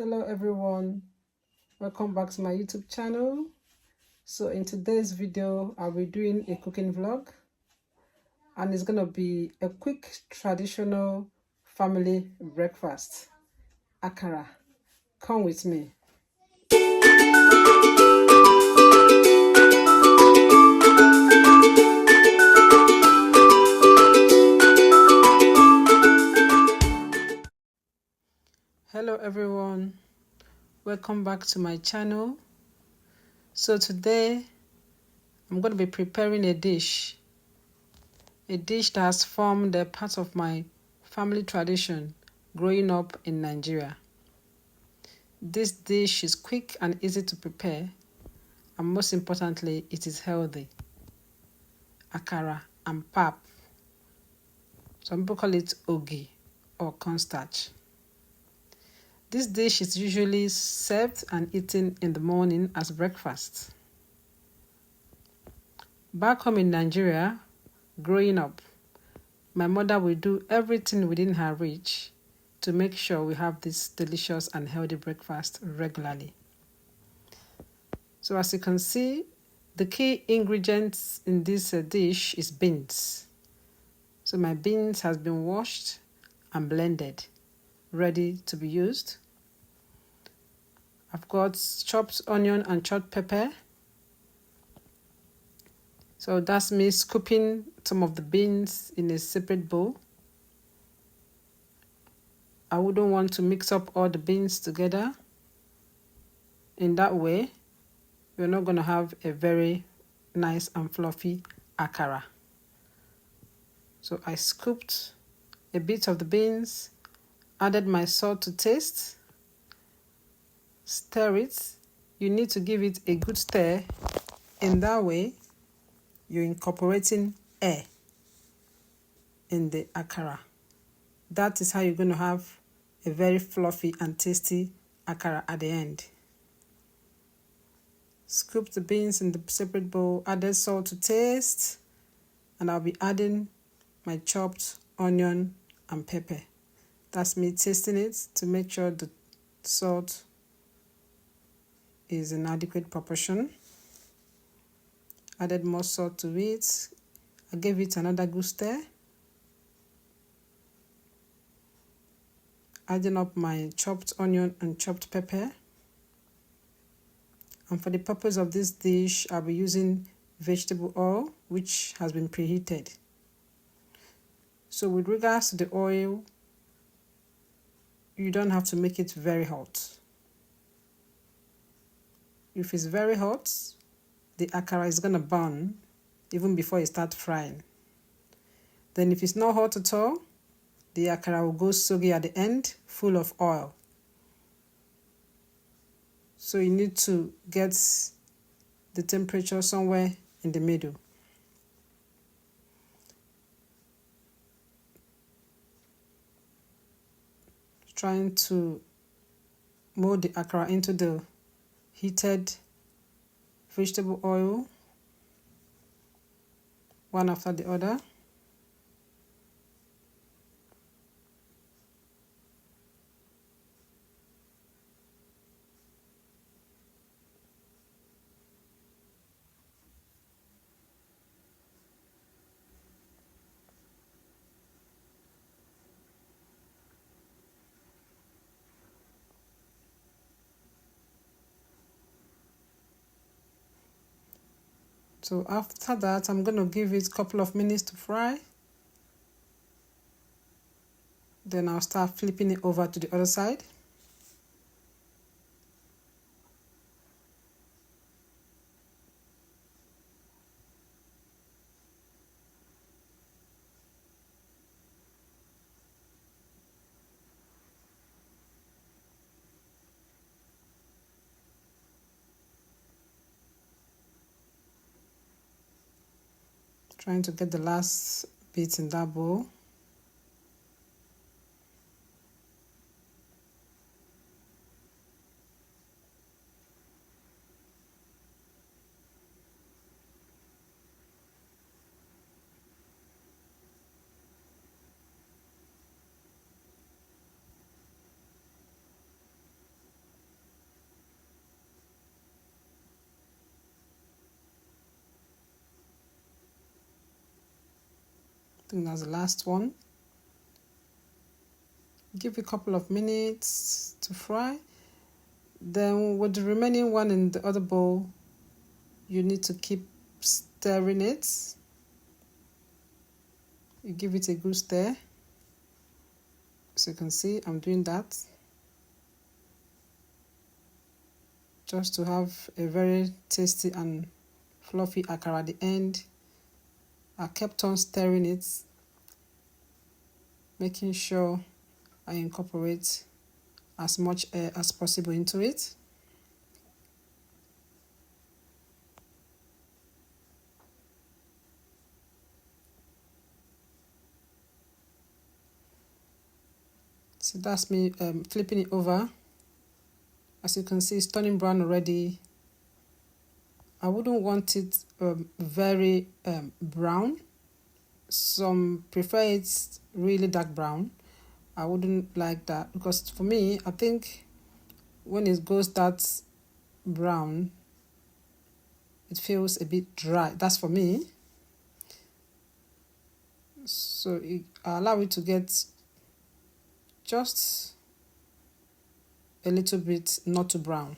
Hello everyone, welcome back to my YouTube channel. So in today's video I'll be doing a cooking vlog, and it's gonna be a quick traditional family breakfast, akara. Come with me. Hello everyone, welcome back to my channel. So today I'm going to be preparing a dish that has formed a part of my family tradition growing up in Nigeria. This dish is quick and easy to prepare, and most importantly, it is healthy. Akara and pap. Some people call it ogi or cornstarch. This dish is usually served and eaten in the morning as breakfast. Back home in Nigeria, growing up, my mother will do everything within her reach to make sure we have this delicious and healthy breakfast regularly. So as you can see, the key ingredients in this dish is beans. So my beans has been washed and blended, ready to be used. I've got chopped onion and chopped pepper. So that's me scooping some of the beans in a separate bowl. I wouldn't want to mix up all the beans together. In that way, we're not going to have a very nice and fluffy akara. So I scooped a bit of the beans, added my salt to taste, stir it. You need to give it a good stir. In that way, you're incorporating air in the akara. That is how you're going to have a very fluffy and tasty akara at the end. Scoop the beans in the separate bowl, added salt to taste, and I'll be adding my chopped onion and pepper. That's me tasting it to make sure the salt is in adequate proportion. Added more salt to it. I gave it another good stir. Adding up my chopped onion and chopped pepper. And for the purpose of this dish, I'll be using vegetable oil, which has been preheated. So with regards to the oil, you don't have to make it very hot. If it's very hot, the akara is going to burn even before you start frying. Then if it's not hot at all, the akara will go soggy at the end, full of oil. So you need to get the temperature somewhere in the middle. Trying to mold the akara into the heated vegetable oil, one after the other. So after that, I'm going to give it a couple of minutes to fry. Then I'll start flipping it over to the other side. Trying to get the last bit in that bowl. think that's the last one. Give it a couple of minutes to fry. Then with the remaining one in the other bowl, you need to keep stirring it. You give it a good stir. So you can see I'm doing that. Just to have a very tasty and fluffy akara at the end. I kept on stirring it, making sure I incorporate as much air as possible into it. So that's me flipping it over. As you can see, it's turning brown already. I wouldn't want it very brown. Some prefer it really dark brown. I wouldn't like that because for me, I think when it goes that brown, it feels a bit dry. That's for me. So I allow it to get just a little bit not too brown.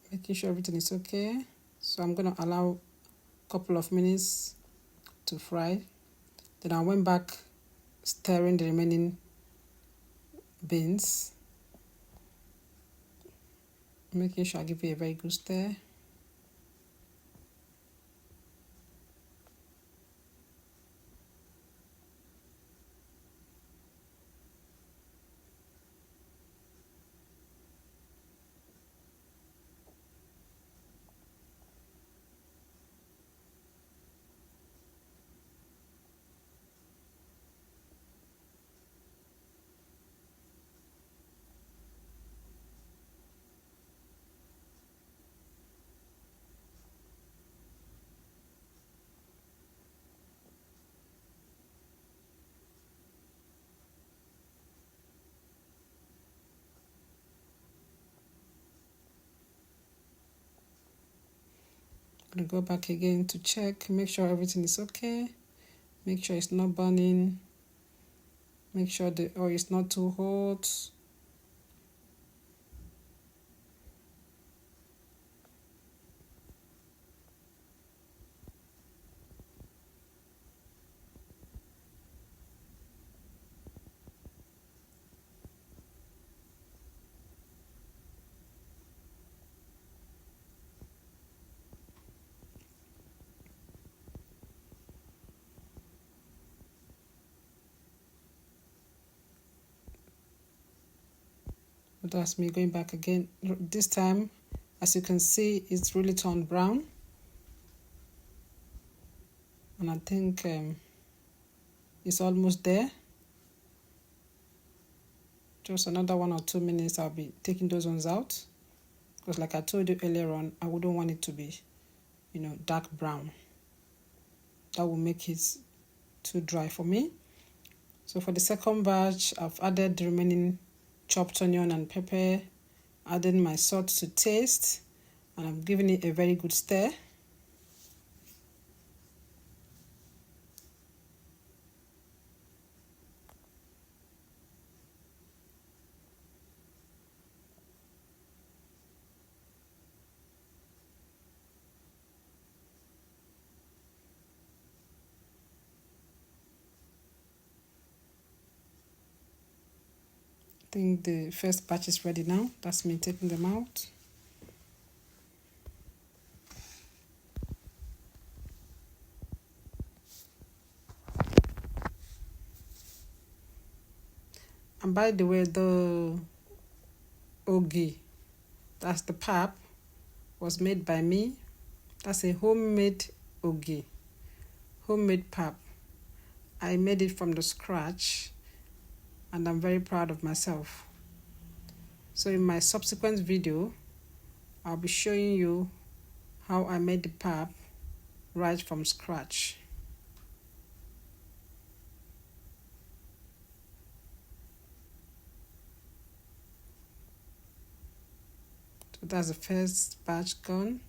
Making sure everything is okay. So I'm going to allow a couple of minutes to fry. Then I went back stirring the remaining beans. Making sure I give it a very good stir. I'm going to go back again to check, make sure everything is okay. Make sure it's not burning. Make sure the oil is not too hot. But that's me going back again. This time, as you can see, it's really turned brown. And I think it's almost there. Just another 1 or 2 minutes, I'll be taking those ones out. Because like I told you earlier on, I wouldn't want it to be, dark brown. That will make it too dry for me. So for the second batch, I've added the remaining chopped onion and pepper, adding my salt to taste, and I'm giving it a very good stir. I think the first batch is ready now. That's me taking them out. And by the way, the ogi, that's the pap, was made by me. That's a homemade ogi, homemade pap. I made it from the scratch and I'm very proud of myself. So in my subsequent video, I'll be showing you how I made the pap right from scratch. So that's the first batch gone.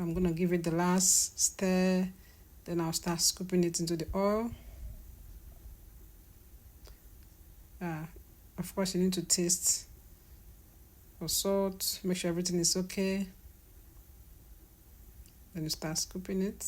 I'm going to give it the last stir, then I'll start scooping it into the oil. Of course, you need to taste for salt, make sure everything is okay. Then you start scooping it.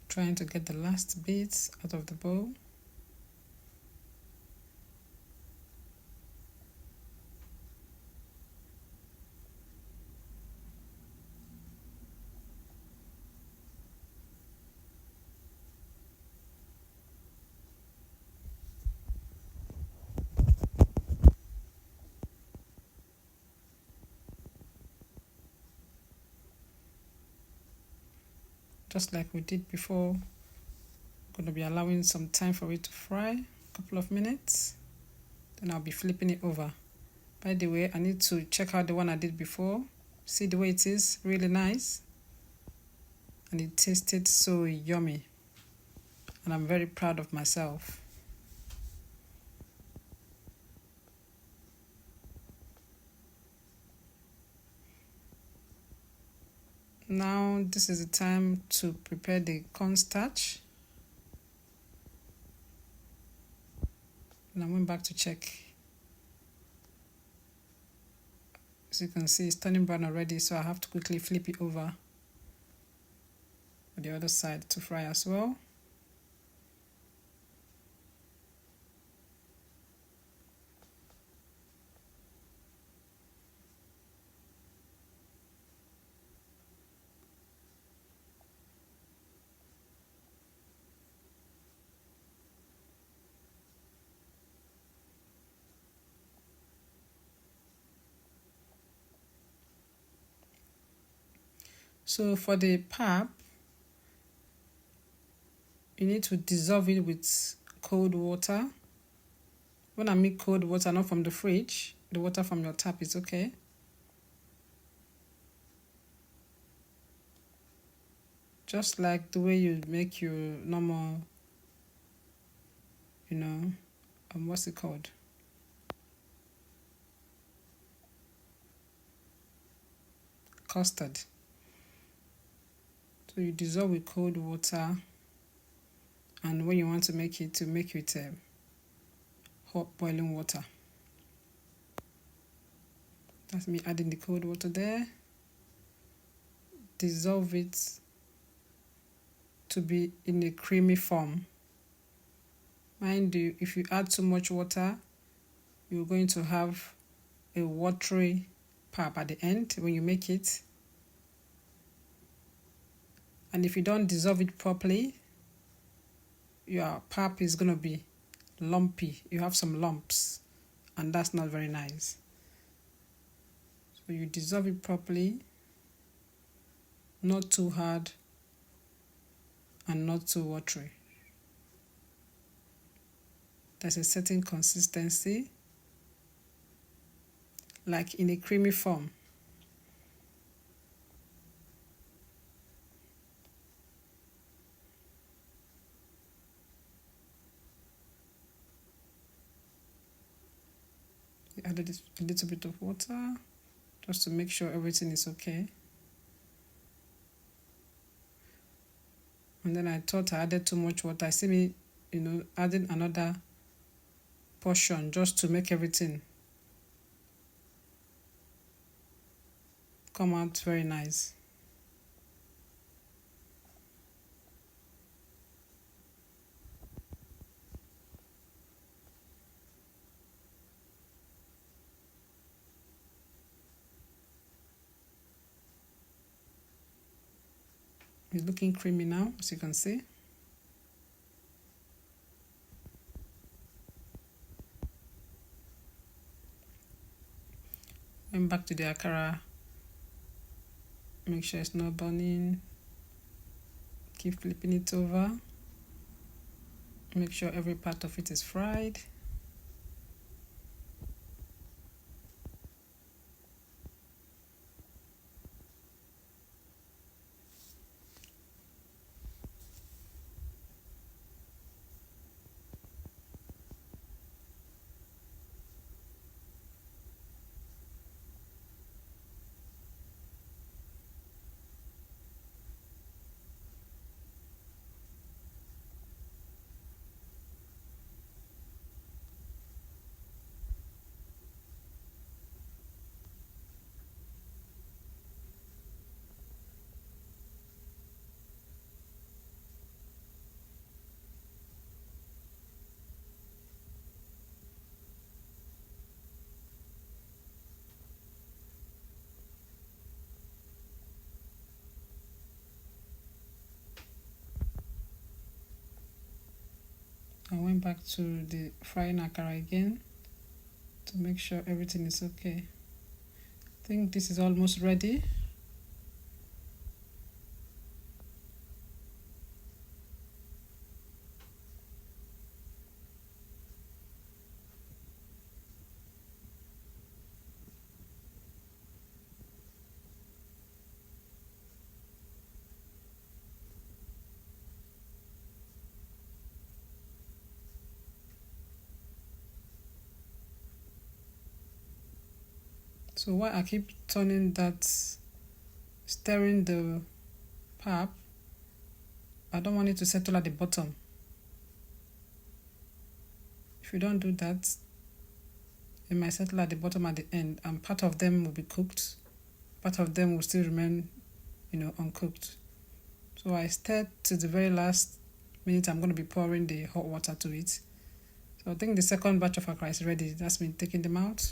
Trying to get the last bits out of the bowl. Just like we did before, I'm going to be allowing some time for it to fry, a couple of minutes. Then I'll be flipping it over. By the way, I need to check out the one I did before. See the way it is, really nice. And it tasted so yummy. And I'm very proud of myself. Now this is the time to prepare the cornstarch. And I went back to check. As you can see, it's turning brown already, so I have to quickly flip it over on the other side to fry as well. So for the pap, you need to dissolve it with cold water. When I mean cold water, not from the fridge, the water from your tap is okay. Just like the way you make your normal, what's it called? Custard. So you dissolve with cold water, and when you want to make it hot boiling water. That's me adding the cold water there. Dissolve it to be in a creamy form. Mind you, if you add too much water, you're going to have a watery pap at the end when you make it. And if you don't dissolve it properly, your pap is going to be lumpy. You have some lumps, and that's not very nice. So you dissolve it properly, not too hard and not too watery. There's a certain consistency, like in a creamy form. You added a little bit of water just to make sure everything is okay. And then I thought I added too much water. I see me, adding another portion just to make everything come out very nice. It's looking creamy now, as you can see. Going back to the akara, make sure it's not burning. Keep flipping it over. Make sure every part of it is fried. I went back to the frying akara again to make sure everything is okay. I think this is almost ready. So while I keep turning that, stirring the pap, I don't want it to settle at the bottom. If you don't do that, it might settle at the bottom at the end, and part of them will be cooked, part of them will still remain, uncooked. So I stirred to the very last minute. I'm going to be pouring the hot water to it. So I think the second batch of akara is ready. That's me taking them out.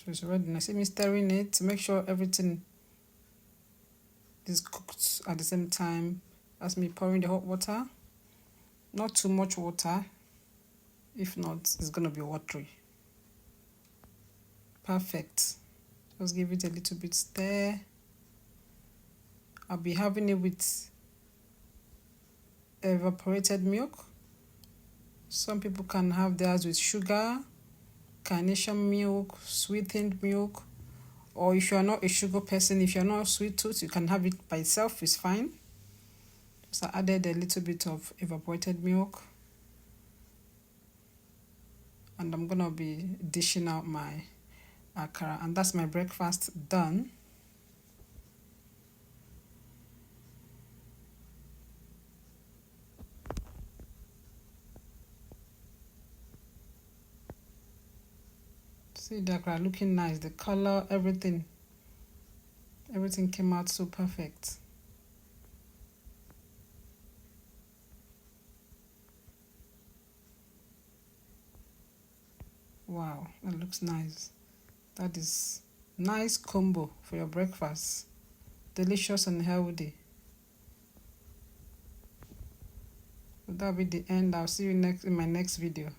So it's ready. Now see me stirring it to make sure everything is cooked at the same time as me pouring the hot water. Not too much water, if not, it's gonna be watery. Perfect. Just give it a little bit stir. I'll be having it with evaporated milk. Some people can have theirs with sugar, carnation milk, sweetened milk, or if you are not a sugar person, if you're not a sweet tooth, you can have it by itself, it's fine. So I added a little bit of evaporated milk, and I'm gonna be dishing out my akara, and that's my breakfast done. See the akara looking nice, the color, everything came out so perfect. Wow, that looks nice. That is nice combo for your breakfast. Delicious and healthy. So that'll be the end. I'll see you in my next video.